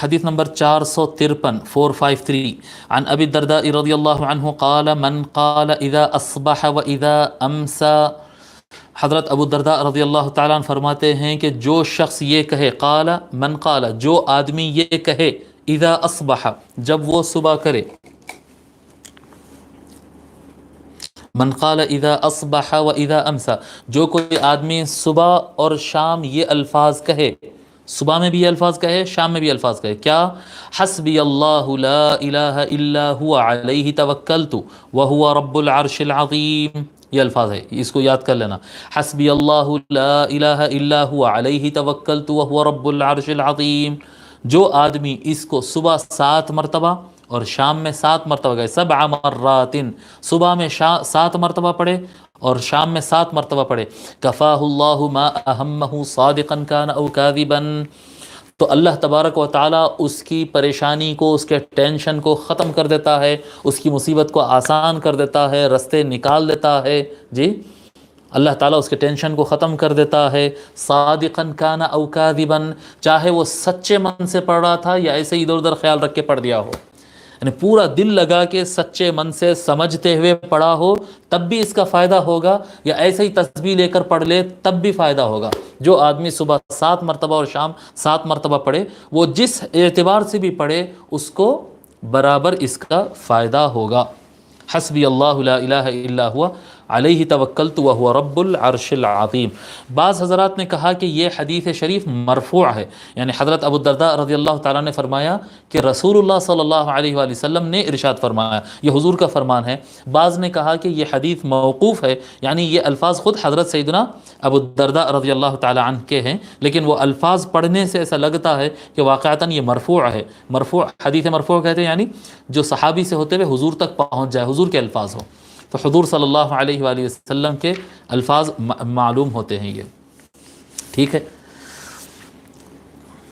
حدیث نمبر 453 453 عن ابی الدرداء رضی اللہ عنہ قال من قال اذا اصبح و اذا امسا، حضرت ابو الدرداء رضی اللہ تعالیٰ عنہ فرماتے ہیں کہ جو شخص یہ کہے، قال من قال، جو آدمی یہ کہے، اذا اصبح، جب وہ صبح کرے، من قال اذا اصبح و اذا امسا، جو کوئی آدمی صبح اور شام یہ الفاظ کہے، صبح میں بھی یہ الفاظ کہے، شام میں بھی الفاظ کہے، کیا؟ حسبی اللہ لا الہ الا هو علیہ توکلت وہو رب العرش العظیم، یہ الفاظ ہے، اس کو یاد کر لینا، حسبی اللہ لا الہ الا هو علیہ توکلت وہو رب العرش العظیم۔ جو آدمی اس کو صبح 7 مرتبہ اور شام میں 7 مرتبہ گئے، 7 مرات، صبح میں 7 مرتبہ پڑھے اور شام میں 7 مرتبہ پڑھے، کفاہ اللہ ما اہمہ صادقا کان او کاذبا، تو اللہ تبارک و تعالیٰ اس کی پریشانی کو، اس کے ٹینشن کو ختم کر دیتا ہے، اس کی مصیبت کو آسان کر دیتا ہے، رستے نکال دیتا ہے، جی اللہ تعالیٰ اس کے ٹینشن کو ختم کر دیتا ہے، صادقا کان او کاذبا، چاہے وہ سچے من سے پڑھ رہا تھا یا ایسے ادھر ادھر خیال رکھ کے پڑھ دیا ہو، یعنی پورا دل لگا کے سچے من سے سمجھتے ہوئے پڑھا ہو تب بھی اس کا فائدہ ہوگا، یا ایسے ہی تسبیح لے کر پڑھ لے تب بھی فائدہ ہوگا۔ جو آدمی صبح 7 مرتبہ اور شام 7 مرتبہ پڑھے، وہ جس اعتبار سے بھی پڑھے اس کو برابر اس کا فائدہ ہوگا۔ حسبی اللہ لا الہ الا ہوا علیہ توکلت وہو رب العرش العظیم۔ بعض حضرات نے کہا کہ یہ حدیث شریف مرفوع ہے، یعنی حضرت ابو الدرداء رضی اللہ تعالیٰ نے فرمایا کہ رسول اللہ صلی اللہ علیہ وآلہ وسلم نے ارشاد فرمایا، یہ حضور کا فرمان ہے۔ بعض نے کہا کہ یہ حدیث موقوف ہے، یعنی یہ الفاظ خود حضرت سیدنا ابو الدرداء رضی اللہ تعالیٰ عنہ کے ہیں، لیکن وہ الفاظ پڑھنے سے ایسا لگتا ہے کہ واقعتاً یہ مرفوع ہے۔ مرفوع، حدیث مرفوع کہتے ہیں یعنی جو صحابی سے ہوتے ہوئے حضور تک پہنچ جائے، حضور کے الفاظ ہو، تو حضور صلی اللہ علیہ وآلہ وسلم کے الفاظ معلوم ہوتے ہیں یہ، ٹھیک ہے۔